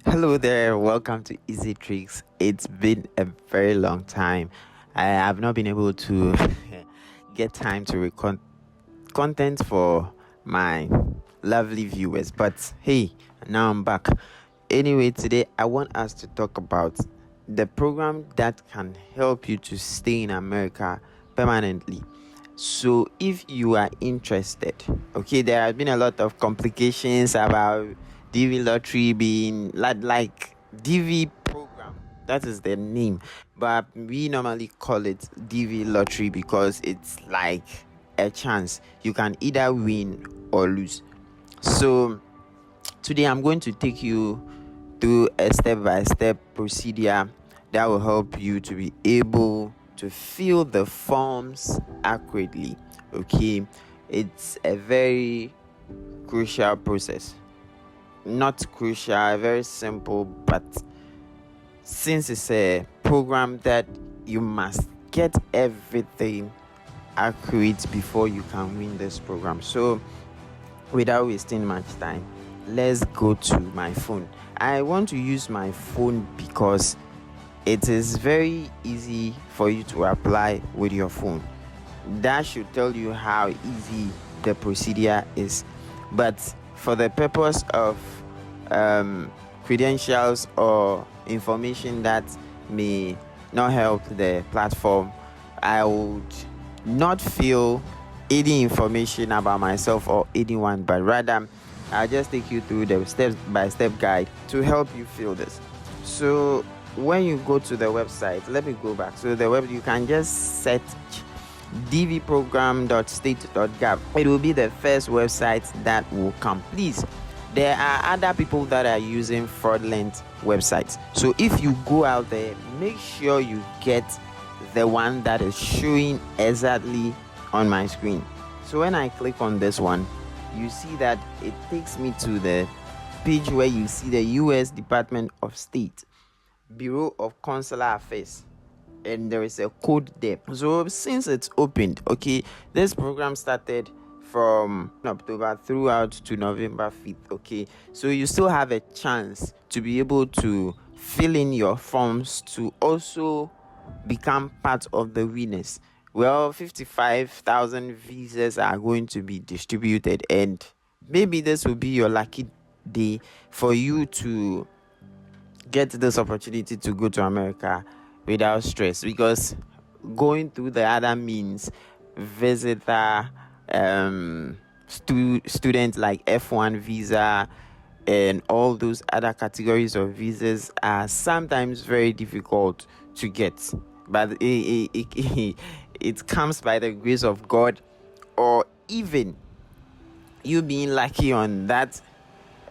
Hello there, welcome to Easy Tricks. It's been a very long time. I have not been able to get time to record content for my lovely viewers, but hey, now I'm back. Anyway, today I want us to talk about the program that can help you to stay in America permanently. So, if you are interested, okay, there have been a lot of complications about DV lottery being like DV program. That is the name, but we normally call it DV lottery because it's like a chance you can either win or lose. So, today I'm going to take you through a step-by-step procedure that will help you to be able to fill the forms accurately. Okay, it's a very crucial process, not crucial, very simple, but since it's a program that you must get everything accurate before you can win this program. So without wasting much time, let's go to my phone. I want to use my phone because it is very easy for you to apply with your phone. That should tell you how easy the procedure is. But for the purpose of credentials or information that may not help the platform, I would not feel any information about myself or anyone, but rather I'll just take you through the step-by-step guide to help you fill this. So when you go to the website, let me go back. So the web, you can just search dvprogram.state.gov. It will be the first website that will come. Please, there are other people that are using fraudulent websites. So if you go out there, make sure you get the one that is showing exactly on my screen. So when I click on this one, you see that it takes me to the page where you see the US Department of State, Bureau of Consular Affairs, and there is a code there. So since it's opened, okay, this program started from October throughout to November 5th, okay, so you still have a chance to be able to fill in your forms to also become part of the winners. Well, 55,000 visas are going to be distributed, and maybe this will be your lucky day for you to get this opportunity to go to America without stress, because going through the other means, visitor, student like F1 visa and all those other categories of visas are sometimes very difficult to get, but it comes by the grace of God, or even you being lucky on that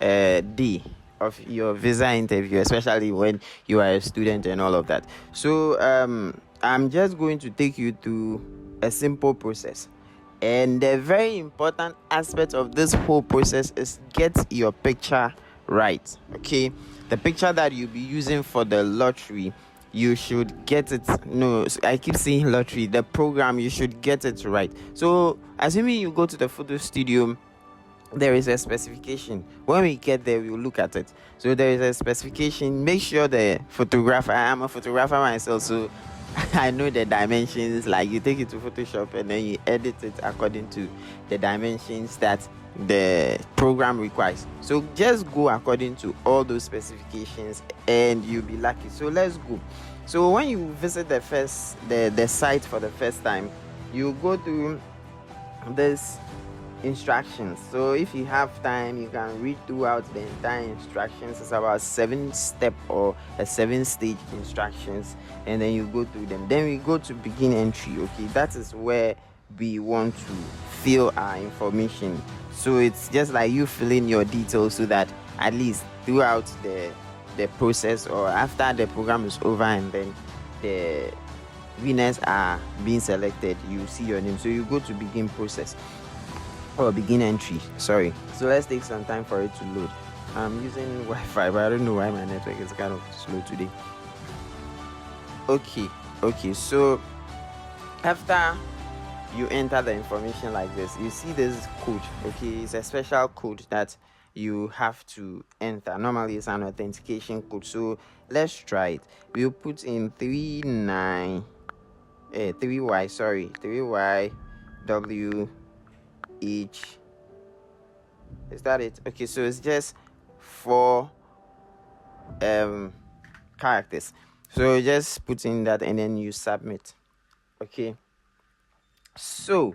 day of your visa interview, especially when you are a student and all of that. So I'm just going to take you through a simple process, and the very important aspect of this whole process is get your picture right. Okay, the picture that you'll be using for the lottery, you should get it. No, I keep saying lottery, the program, you should get it right. So assuming you go to the photo studio, there is a specification. When we get there, we'll look at it. So there is a specification. Make sure the photographer, I am a photographer myself, so I know the dimensions. Like, you take it to Photoshop and then you edit it according to the dimensions that the program requires. So just go according to all those specifications and you'll be lucky. So let's go. So when you visit the site for the first time, you go to this instructions. So if you have time, you can read throughout the entire instructions. It's about 7-step or a 7-stage instructions, and then you go through them. Then we go to begin entry. Okay, that is where we want to fill our information. So it's just like you fill in your details so that at least throughout the process, or after the program is over and then the winners are being selected, you see your name. So you go to begin process or begin entry, sorry. So let's take some time for it to load. I'm using Wi-Fi, but I don't know why my network is kind of slow today. Okay, so after you enter the information like this, you see this code. Okay, it's a special code that you have to enter. Normally it's an authentication code, so let's try it. We'll put in 3y, sorry, 3y w h. Is that it? Okay, so it's just 4 characters. So just put in that and then you submit. Okay, so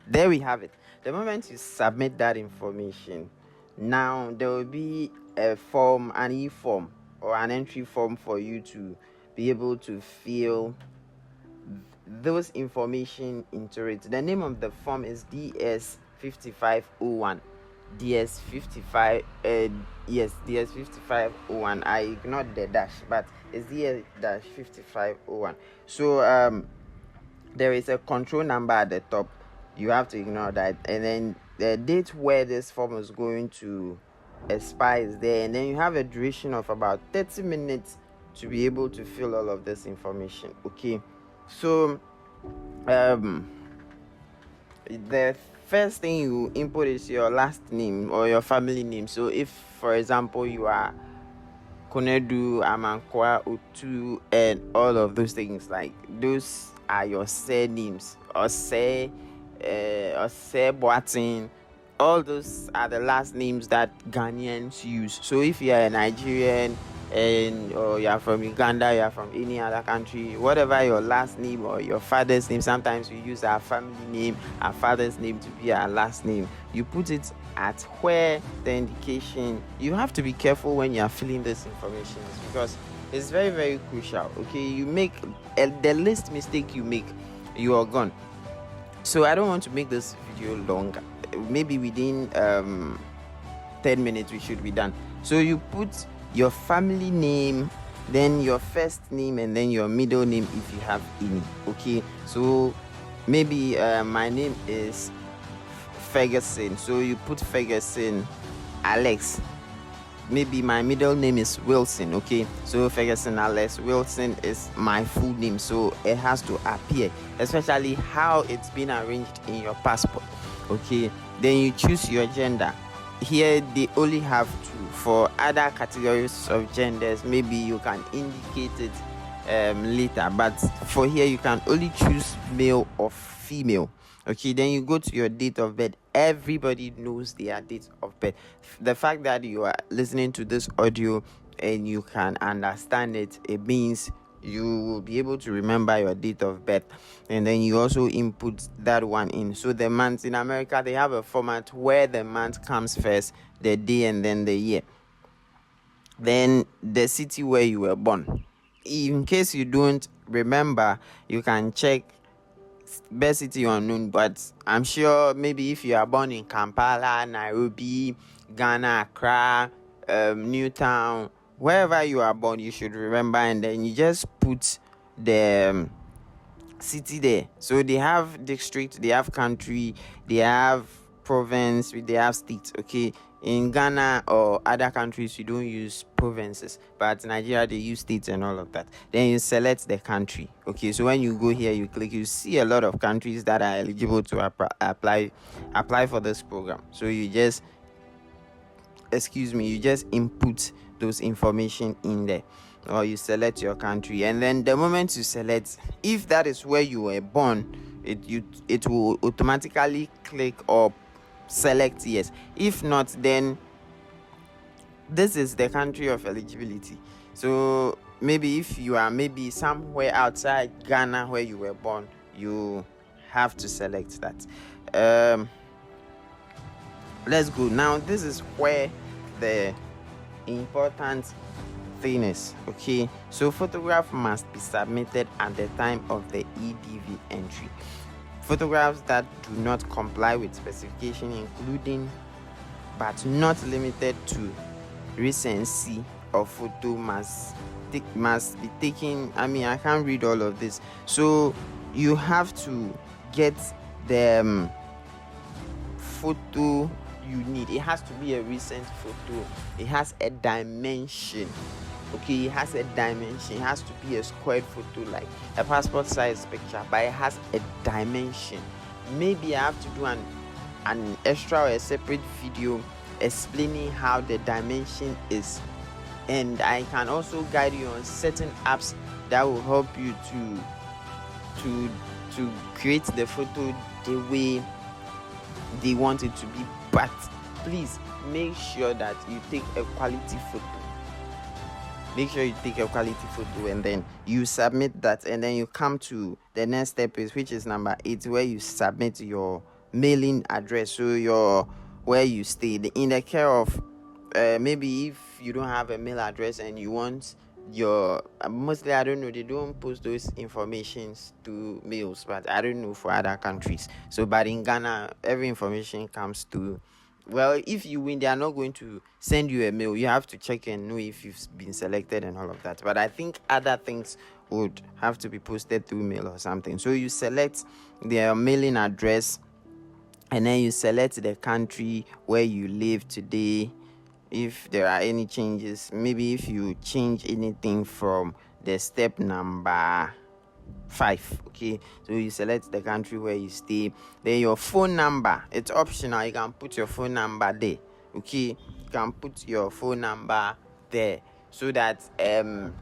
there we have it. The moment you submit that information, now there will be a form, an e-form or an entry form for you to be able to fill those information into it. The name of the form is DS5501. DS55 yes, DS5501. I ignored the dash, but it's DS-5501. So there is a control number at the top. You have to ignore that, and then the date where this form is going to expire is there, and then you have a duration of about 30 minutes to be able to fill all of this information. Okay, so the first thing you input is your last name or your family name. So if, for example, you are Konedu, Amankwa, Utu, and all of those things, like those are your surnames. Or say Boatin, all those are the last names that Ghanaians use. So if you are a Nigerian or you are from Uganda, you are from any other country, whatever your last name or your father's name, sometimes we use our family name, our father's name to be our last name. You put it at where the indication. You have to be careful when you are filling this information because it's very, very crucial. Okay, you make the least mistake you make, you are gone. So I don't want to make this video longer. Maybe within 10 minutes we should be done. So you put your family name, then your first name, and then your middle name if you have any. Okay, so maybe my name is Ferguson, so you put Ferguson Alex. Maybe my middle name is Wilson. Okay, so Ferguson Alex Wilson is my full name, so it has to appear, especially how it's been arranged in your passport. Okay, then you choose your gender. Here they only have two. For other categories of genders, maybe you can indicate it later, but for here you can only choose male or female. Okay, then you go to your date of birth. Everybody knows their date of birth. The fact that you are listening to this audio and you can understand it, it means you will be able to remember your date of birth, and then you also input that one in. So the months in America, they have a format where the month comes first, the day, and then the year, then the city where you were born. In case you don't remember, you can check best city unknown, but I'm sure maybe if you are born in Kampala, Nairobi, Ghana, Accra, Newtown, wherever you are born, you should remember, and then you just put the city there. So they have district, they have country, they have province, they have state. Okay, in Ghana or other countries you don't use provinces, but Nigeria they use states and all of that. Then you select the country. Okay, so when you go here, you click, you see a lot of countries that are eligible to apply for this program. So you just input those information in there, or you select your country, and then the moment you select, if that is where you were born, it will automatically click or select yes. If not, then this is the country of eligibility. So maybe if you are maybe somewhere outside Ghana where you were born, you have to select that. Let's go now. This is where the important thing is. Okay, so photograph must be submitted at the time of the EDV entry. Photographs that do not comply with specification, including but not limited to recency of photo, must be taken. I can't read all of this, so you have to get the photo you need. It has to be a recent photo. It has a dimension. Okay, it has a dimension. It has to be a squared photo, like a passport size picture, but it has a dimension. Maybe I have to do an extra or a separate video explaining how the dimension is, and I can also guide you on certain apps that will help you to to create the photo the way they want it to be. But please make sure that you take a quality photo. Make sure you take a quality photo and then you submit that, and then you come to the next step, is which is number 8, where you submit your mailing address, so your where you stay, in the care of maybe if you don't have a mail address and you want your mostly, I don't know, they don't post those informations to mails, but I don't know for other countries. So but in Ghana, every information comes to, well, if you win, they are not going to send you a mail. You have to check and know if you've been selected and all of that. But I think other things would have to be posted through mail or something. So you select their mailing address, and then you select the country where you live today. If there are any changes, maybe if you change anything from the step number 5, okay, so you select the country where you stay. Then your phone number, it's optional, you can put your phone number there, okay, you can put your phone number there, so that if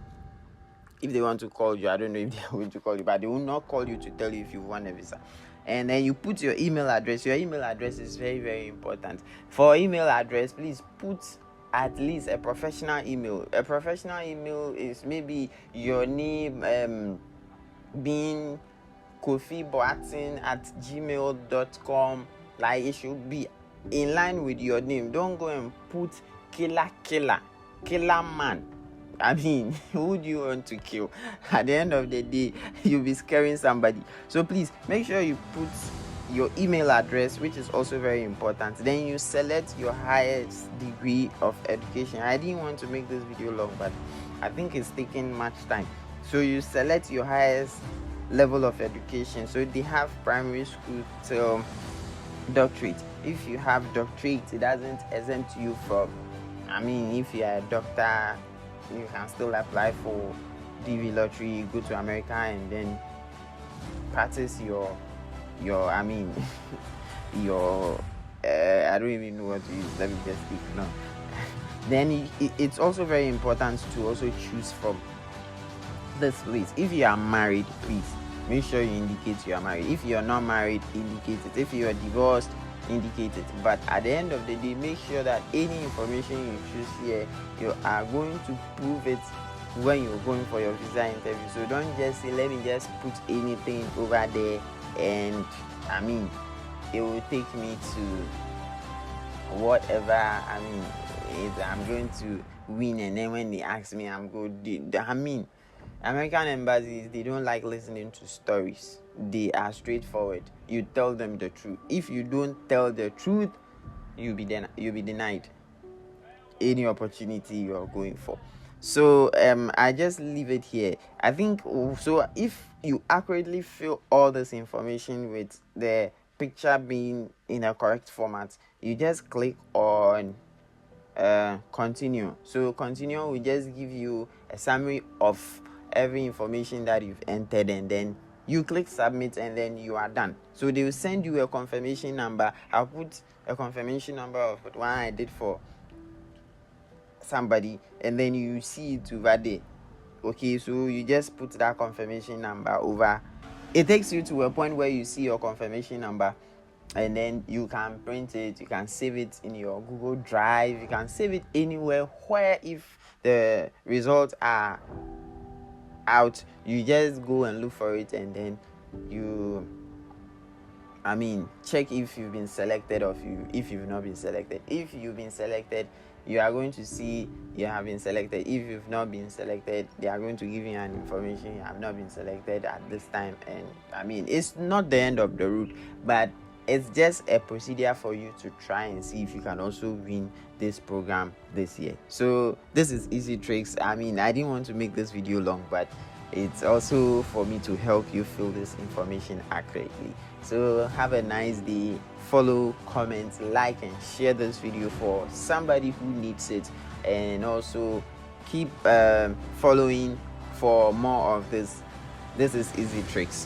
they want to call you, I don't know if they are going to call you, but they will not call you to tell you if you want a visa. And then you put your email address. Your email address is very, very important. For email address, please put at least a professional email. A professional email is maybe your name being kofiboatin@gmail.com. Like, it should be in line with your name. Don't go and put killer man. I mean, who do you want to kill? At the end of the day, you'll be scaring somebody. So please make sure you put your email address, which is also very important. Then you select your highest degree of education. I didn't want to make this video long, but I think it's taking much time. So you select your highest level of education. So they have primary school till doctorate. If you have doctorate, it doesn't exempt you from, I mean, if you are a doctor, you can still apply for DV lottery, go to America, and then practice your I mean your I don't even know what to use. Let me just speak now. Then it's also very important to also choose from this place. If you are married, please make sure you indicate you are married. If you are not married, indicate it. If you are divorced, indicate it. But at the end of the day, make sure that any information you choose here, you are going to prove it when you're going for your visa interview. So don't just say, let me just put anything over there, and I mean, it will take me to whatever, I mean, I'm going to win, and then when they ask me, I'm good. I mean, American embassies, they don't like listening to stories. They are straightforward. You tell them the truth. If you don't tell the truth, you'll be denied any opportunity you are going for. So I just leave it here. I think so. If you accurately fill all this information with the picture being in a correct format, you just click on continue. So continue will just give you a summary of every information that you've entered, and then you click submit, and then you are done. So they will send you a confirmation number. I'll put a confirmation number of one I did for somebody, and then you see it over there. Okay, so you just put that confirmation number over. It takes you to a point where you see your confirmation number, and then you can print it, you can save it in your Google Drive, you can save it anywhere where if the results are out, you just go and look for it, and then you check if you've been selected or if you've not been selected. If you've been selected, you are going to see you have been selected. If you've not been selected, they are going to give you an information you have not been selected at this time. And it's not the end of the route, but it's just a procedure for you to try and see if you can also win this program this year. So this is Easy Tricks. I didn't want to make this video long, but it's also for me to help you fill this information accurately. So have a nice day. Follow, comment, like, and share this video for somebody who needs it, and also keep following for more of this. This is Easy Tricks.